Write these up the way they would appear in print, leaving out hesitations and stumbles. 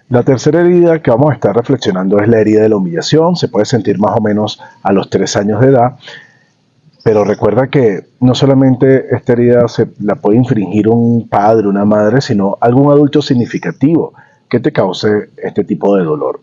La tercera herida que vamos a estar reflexionando es la herida de la humillación. Se puede sentir más o menos a los 3 años de edad, pero recuerda que no solamente esta herida se la puede infringir un padre, una madre, sino algún adulto significativo que te cause este tipo de dolor.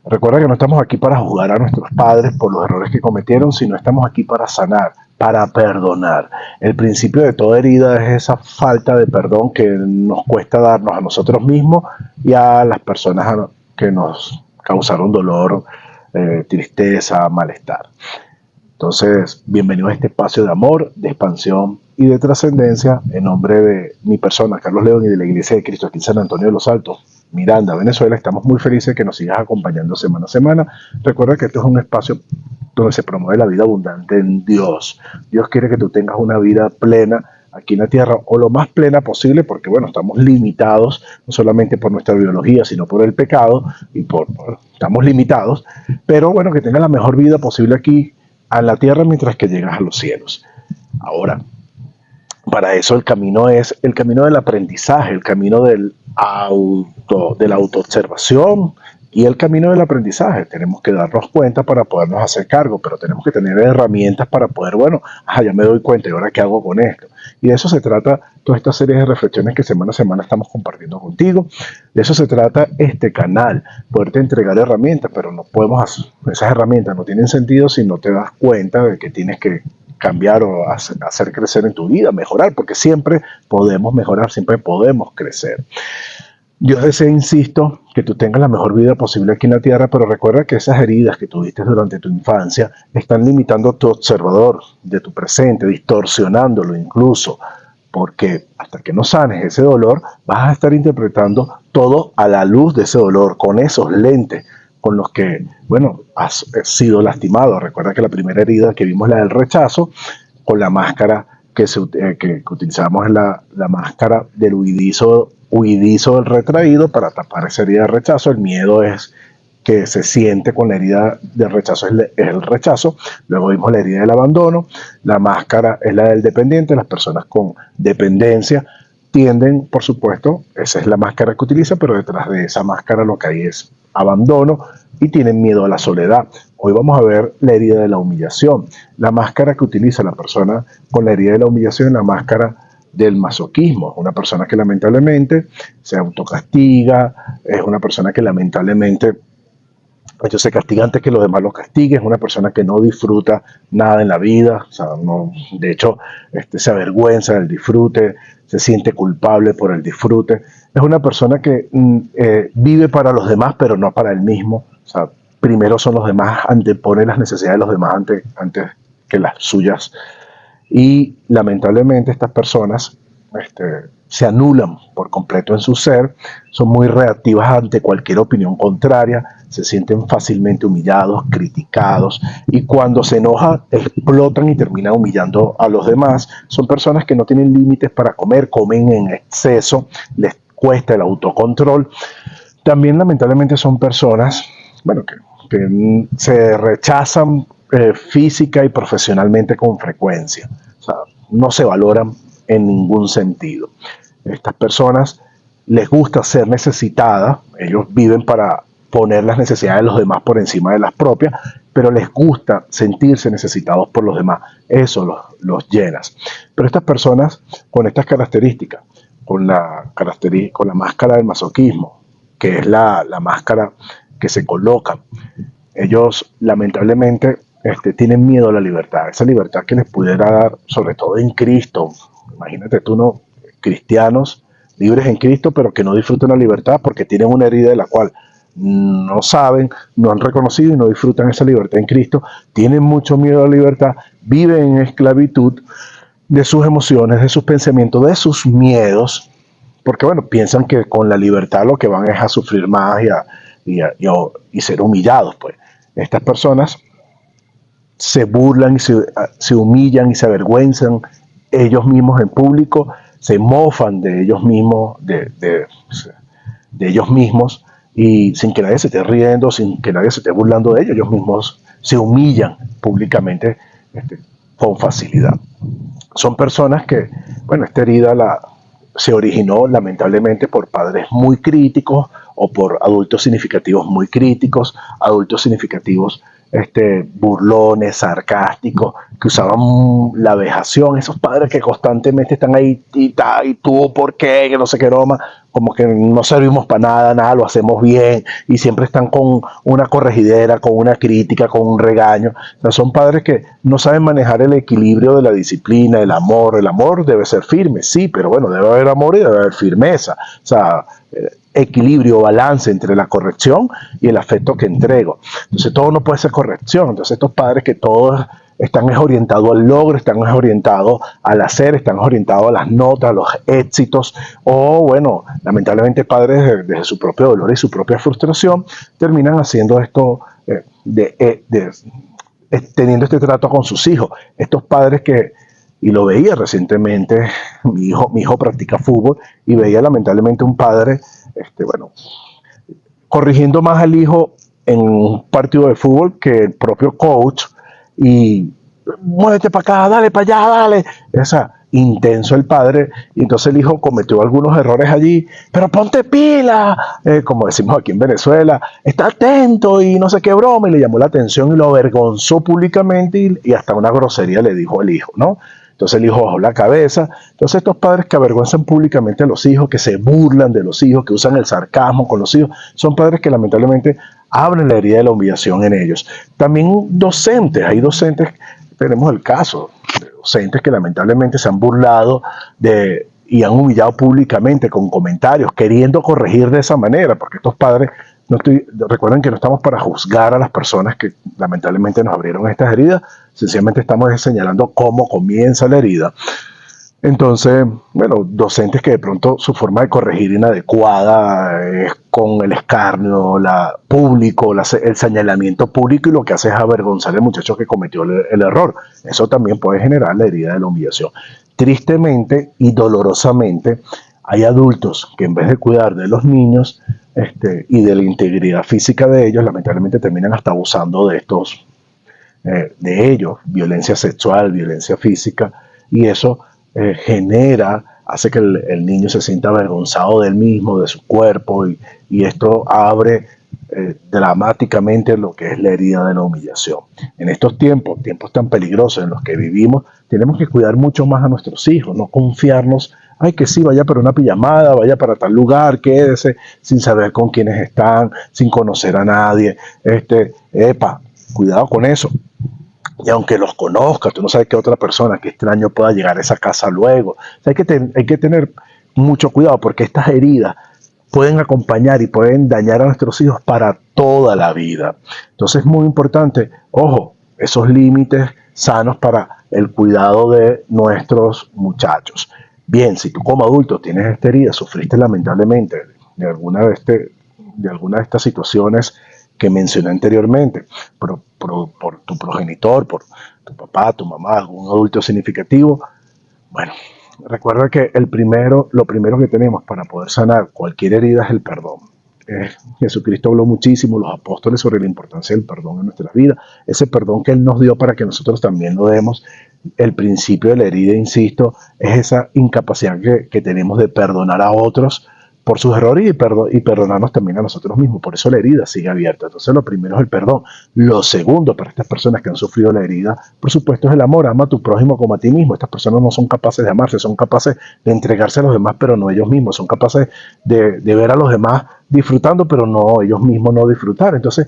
Recuerda que no estamos aquí para juzgar a nuestros padres por los errores que cometieron, sino estamos aquí para sanar, para perdonar. El principio de toda herida es esa falta de perdón que nos cuesta darnos a nosotros mismos y a las personas que nos causaron dolor, tristeza, malestar. Entonces, bienvenido a este espacio de amor, de expansión y de trascendencia en nombre de mi persona, Carlos León, y de la Iglesia de Cristo aquí en San Antonio de los Altos, Miranda, Venezuela. Estamos muy felices de que nos sigas acompañando semana a semana. Recuerda que esto es un espacio donde se promueve la vida abundante en Dios. Dios quiere que tú tengas una vida plena aquí en la tierra, o lo más plena posible, porque bueno, estamos limitados no solamente por nuestra biología, sino por el pecado, y estamos limitados, pero bueno, que tengas la mejor vida posible aquí a la tierra mientras que llegas a los cielos. Ahora, para eso el camino es el camino del aprendizaje, el camino de la autoobservación y el camino del aprendizaje. Tenemos que darnos cuenta para podernos hacer cargo, pero tenemos que tener herramientas para poder, bueno, ya me doy cuenta y ahora qué hago con esto. Y de eso se trata toda esta serie de reflexiones que semana a semana estamos compartiendo contigo. De eso se trata este canal, poderte entregar herramientas, pero no podemos hacer, esas herramientas no tienen sentido si no te das cuenta de que tienes que cambiar o hacer crecer en tu vida, mejorar, porque siempre podemos mejorar, siempre podemos crecer. Yo deseo, insisto, que tú tengas la mejor vida posible aquí en la tierra, pero recuerda que esas heridas que tuviste durante tu infancia están limitando tu observador de tu presente, distorsionándolo incluso, porque hasta que no sanes ese dolor, vas a estar interpretando todo a la luz de ese dolor, con esos lentes con los que, bueno, has sido lastimado. Recuerda que la primera herida que vimos, la del rechazo, con la máscara que utilizábamos, en la máscara del huidizo del retraído para tapar esa herida de rechazo. El miedo es que se siente con la herida del rechazo, es el rechazo. Luego vimos la herida del abandono. La máscara es la del dependiente. Las personas con dependencia tienden, por supuesto, esa es la máscara que utiliza, pero detrás de esa máscara lo que hay es abandono y tienen miedo a la soledad. Hoy vamos a ver la herida de la humillación. La máscara que utiliza la persona con la herida de la humillación es la máscara del masoquismo. Una persona que lamentablemente se autocastiga, es una persona que lamentablemente se castiga antes que los demás lo castiguen, es una persona que no disfruta nada en la vida, o sea, no, de hecho se avergüenza del disfrute, se siente culpable por el disfrute, es una persona que vive para los demás pero no para él mismo, o sea, primero son los demás, antepone las necesidades de los demás antes que las suyas, y lamentablemente estas personas se anulan por completo en su ser, son muy reactivas ante cualquier opinión contraria, se sienten fácilmente humillados, criticados, y cuando se enojan explotan y terminan humillando a los demás. Son personas que no tienen límites para comer, comen en exceso, les cuesta el autocontrol. También lamentablemente son personas, bueno, que se rechazan física y profesionalmente con frecuencia, o sea, no se valoran en ningún sentido. Estas personas les gusta ser necesitadas, ellos viven para poner las necesidades de los demás por encima de las propias, pero les gusta sentirse necesitados por los demás, eso los llenas. Pero estas personas con estas características, con la máscara del masoquismo, que es la máscara que se colocan, ellos lamentablemente tienen miedo a la libertad, esa libertad que les pudiera dar, sobre todo en Cristo. Imagínate tú, no, cristianos libres en Cristo, pero que no disfrutan la libertad porque tienen una herida de la cual no saben, no han reconocido y no disfrutan esa libertad en Cristo, tienen mucho miedo a la libertad, viven en esclavitud de sus emociones, de sus pensamientos, de sus miedos, porque bueno, piensan que con la libertad lo que van es a sufrir más y ser humillados. Pues estas personas se burlan, se humillan y se avergüenzan ellos mismos en público, se mofan de ellos mismos, de ellos mismos, y sin que nadie se esté riendo, sin que nadie se esté burlando de ellos, ellos mismos se humillan públicamente con facilidad. Son personas que, bueno, esta herida se originó lamentablemente por padres muy críticos o por adultos significativos muy críticos, adultos significativos burlones, sarcásticos, que usaban la vejación, esos padres que constantemente están ahí, y tú, ¿por qué? Que no sé qué broma, como que no servimos para nada, nada, lo hacemos bien, y siempre están con una corregidera, con una crítica, con un regaño. O sea, son padres que no saben manejar el equilibrio de la disciplina, el amor. El amor debe ser firme, sí, pero bueno, debe haber amor y debe haber firmeza. O sea, equilibrio, balance entre la corrección y el afecto que entrego. Entonces todo no puede ser corrección. Entonces estos padres que todos están orientados al logro, están orientados al hacer, están orientados a las notas, a los éxitos, o bueno, lamentablemente padres desde su propio dolor y su propia frustración terminan haciendo esto, teniendo este trato con sus hijos. Estos padres que, y lo veía recientemente, mi hijo practica fútbol y veía lamentablemente un padre, corrigiendo más al hijo en un partido de fútbol que el propio coach, y muévete para acá, dale para allá, dale. Esa, intenso el padre, y entonces el hijo cometió algunos errores allí, pero ponte pila, como decimos aquí en Venezuela, está atento y no sé qué broma, y le llamó la atención y lo avergonzó públicamente, y hasta una grosería le dijo al hijo, ¿no? Entonces el hijo bajó la cabeza. Entonces estos padres que avergüenzan públicamente a los hijos, que se burlan de los hijos, que usan el sarcasmo con los hijos, son padres que lamentablemente abren la herida de la humillación en ellos. También docentes, hay docentes, tenemos el caso de docentes que lamentablemente se han burlado y han humillado públicamente con comentarios, queriendo corregir de esa manera, porque estos padres, recuerden que no estamos para juzgar a las personas que lamentablemente nos abrieron estas heridas, sencillamente estamos señalando cómo comienza la herida. Entonces, bueno, docentes que de pronto su forma de corregir inadecuada es con el escarnio público, el señalamiento público, y lo que hace es avergonzar al muchacho que cometió el error. Eso también puede generar la herida de la humillación. Tristemente y dolorosamente, hay adultos que en vez de cuidar de los niños y de la integridad física de ellos, lamentablemente terminan hasta abusando de ellos, violencia sexual, violencia física, y eso hace que el niño se sienta avergonzado de él mismo, de su cuerpo, y esto abre dramáticamente lo que es la herida de la humillación. En estos tiempos tan peligrosos en los que vivimos, tenemos que cuidar mucho más a nuestros hijos, no confiarnos, ay que sí, vaya para una pijamada, vaya para tal lugar, quédese sin saber con quiénes están, sin conocer a nadie, cuidado con eso. Y aunque los conozcas, tú no sabes qué otra persona, qué extraño pueda llegar a esa casa luego. O sea, hay que tener mucho cuidado, porque estas heridas pueden acompañar y pueden dañar a nuestros hijos para toda la vida. Entonces es muy importante, ojo, esos límites sanos para el cuidado de nuestros muchachos. Bien, si tú como adulto tienes esta herida, sufriste lamentablemente de alguna de estas situaciones que mencioné anteriormente, por tu progenitor, por tu papá, tu mamá, algún adulto significativo, bueno, recuerda que lo primero que tenemos para poder sanar cualquier herida es el perdón. Jesucristo habló muchísimo, los apóstoles, sobre la importancia del perdón en nuestra vida, ese perdón que Él nos dio para que nosotros también lo demos. El principio de la herida, insisto, es esa incapacidad que tenemos de perdonar a otros por sus errores y perdonarnos también a nosotros mismos. Por eso la herida sigue abierta. Entonces lo primero es el perdón. Lo segundo, para estas personas que han sufrido la herida, por supuesto, es el amor. Ama a tu prójimo como a ti mismo. Estas personas no son capaces de amarse, son capaces de entregarse a los demás, pero no ellos mismos. Son capaces de ver a los demás disfrutando, pero no ellos mismos no disfrutar. Entonces,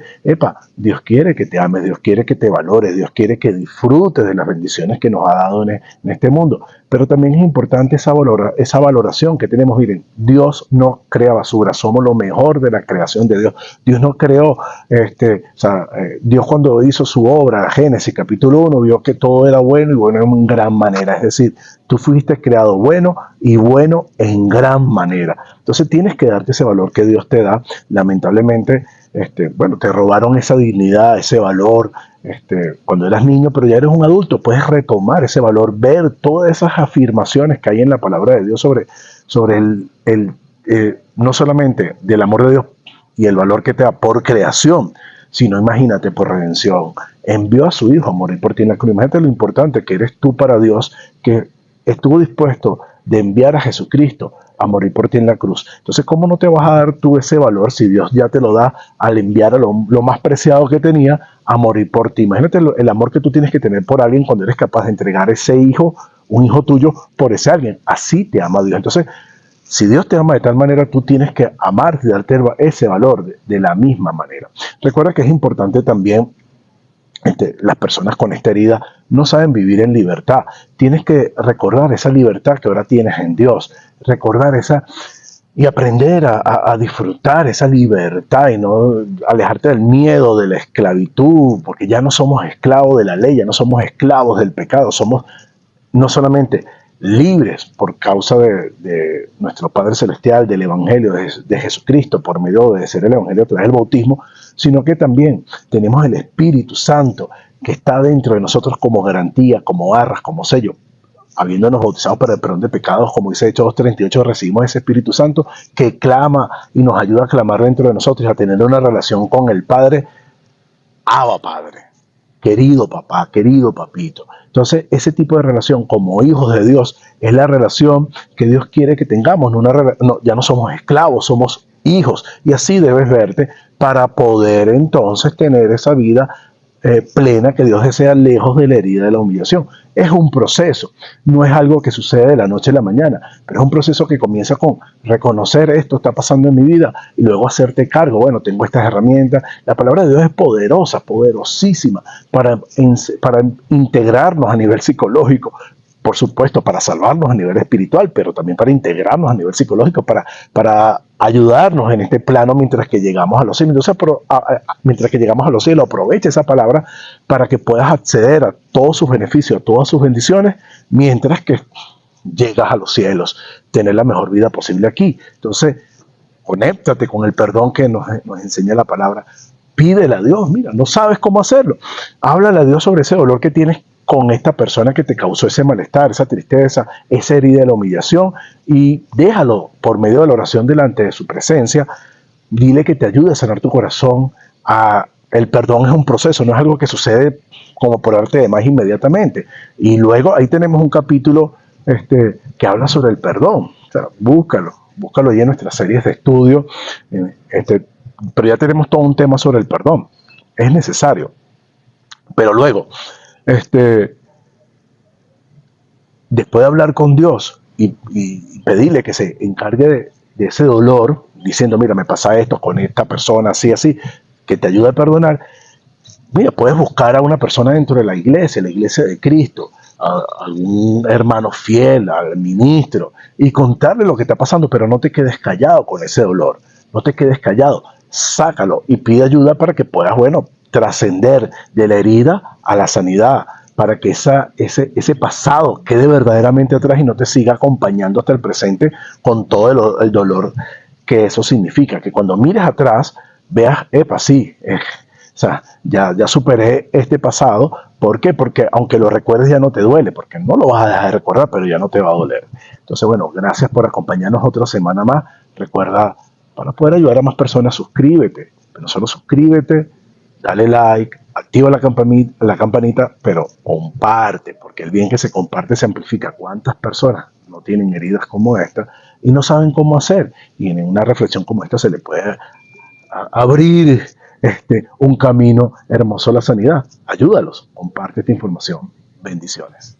Dios quiere que te ames, Dios quiere que te valores, Dios quiere que disfrutes de las bendiciones que nos ha dado en este mundo. Pero también es importante esa valoración que tenemos. Miren, Dios no crea basura, somos lo mejor de la creación de Dios. Dios no creó, Dios cuando hizo su obra, Génesis capítulo 1, vio que todo era bueno y bueno en gran manera. Es decir, tú fuiste creado bueno y bueno en gran manera. Entonces tienes que darte ese valor que Dios te da. Lamentablemente, te robaron esa dignidad, ese valor, cuando eras niño, pero ya eres un adulto, puedes retomar ese valor, ver todas esas afirmaciones que hay en la palabra de Dios sobre no solamente del amor de Dios y el valor que te da por creación, sino imagínate por redención. Envió a su Hijo a morir por ti en la cruz. Imagínate lo importante que eres tú para Dios, que estuvo dispuesto de enviar a Jesucristo a morir por ti en la cruz. Entonces, ¿cómo no te vas a dar tú ese valor si Dios ya te lo da al enviar a lo más preciado que tenía a morir por ti? Imagínate el amor que tú tienes que tener por alguien cuando eres capaz de entregar ese hijo, un hijo tuyo, por ese alguien. Así te ama Dios. Entonces, si Dios te ama de tal manera, tú tienes que amarte y darte ese valor de la misma manera. Recuerda que es importante también, las personas con esta herida no saben vivir en libertad. Tienes que recordar esa libertad que ahora tienes en Dios, recordar esa y aprender a disfrutar esa libertad y no alejarte del miedo, de la esclavitud, porque ya no somos esclavos de la ley, ya no somos esclavos del pecado, somos no solamente libres por causa de nuestro Padre Celestial, del Evangelio de Jesucristo, por medio de ser el Evangelio a través del bautismo, sino que también tenemos el Espíritu Santo que está dentro de nosotros como garantía, como arras, como sello. Habiéndonos bautizados para el perdón de pecados, como dice Hechos 2:38, recibimos ese Espíritu Santo que clama y nos ayuda a clamar dentro de nosotros y a tener una relación con el Padre. Abba Padre, querido papá, querido papito. Entonces, ese tipo de relación como hijos de Dios es la relación que Dios quiere que tengamos. Ya no somos esclavos, somos hijos. Y así debes verte para poder entonces tener esa vida plena que Dios desea, lejos de la herida de la humillación. Es un proceso, no es algo que sucede de la noche a la mañana, pero es un proceso que comienza con reconocer esto está pasando en mi vida y luego hacerte cargo. Bueno, tengo estas herramientas. La palabra de Dios es poderosa, poderosísima para integrarnos a nivel psicológico, por supuesto, para salvarnos a nivel espiritual, pero también para integrarnos a nivel psicológico, para ayudarnos en este plano mientras que llegamos a los cielos. Entonces, mientras que llegamos a los cielos, aprovecha esa palabra para que puedas acceder a todos sus beneficios, a todas sus bendiciones, mientras que llegas a los cielos, tener la mejor vida posible aquí. Entonces, conéctate con el perdón que nos enseña la palabra. Pídele a Dios, mira, no sabes cómo hacerlo. Háblale a Dios sobre ese dolor que tienes con esta persona que te causó ese malestar, esa tristeza, esa herida de la humillación, y déjalo por medio de la oración delante de su presencia. Dile que te ayude a sanar tu corazón. El perdón es un proceso, no es algo que sucede como por arte de magia inmediatamente. Y luego ahí tenemos un capítulo que habla sobre el perdón. O sea, búscalo ahí en nuestras series de estudio. Pero ya tenemos todo un tema sobre el perdón. Es necesario. Pero luego, después de hablar con Dios y pedirle que se encargue de ese dolor, diciendo, mira, me pasa esto con esta persona, así, así, que te ayude a perdonar, mira, puedes buscar a una persona dentro de la iglesia de Cristo, a algún hermano fiel, al ministro, y contarle lo que está pasando, pero no te quedes callado con ese dolor, no te quedes callado, sácalo y pide ayuda para que puedas, bueno, trascender de la herida a la sanidad, para que ese pasado quede verdaderamente atrás y no te siga acompañando hasta el presente con todo el dolor que eso significa. Que cuando mires atrás, veas, epa, sí, o sea, ya superé este pasado. ¿Por qué? Porque aunque lo recuerdes ya no te duele, porque no lo vas a dejar de recordar, pero ya no te va a doler. Entonces, bueno, gracias por acompañarnos otra semana más. Recuerda, para poder ayudar a más personas, suscríbete, pero solo suscríbete, dale like, activa la campanita, pero comparte, porque el bien que se comparte se amplifica. ¿Cuántas personas no tienen heridas como esta y no saben cómo hacer? Y en una reflexión como esta se le puede abrir un camino hermoso a la sanidad. Ayúdalos, comparte esta información. Bendiciones.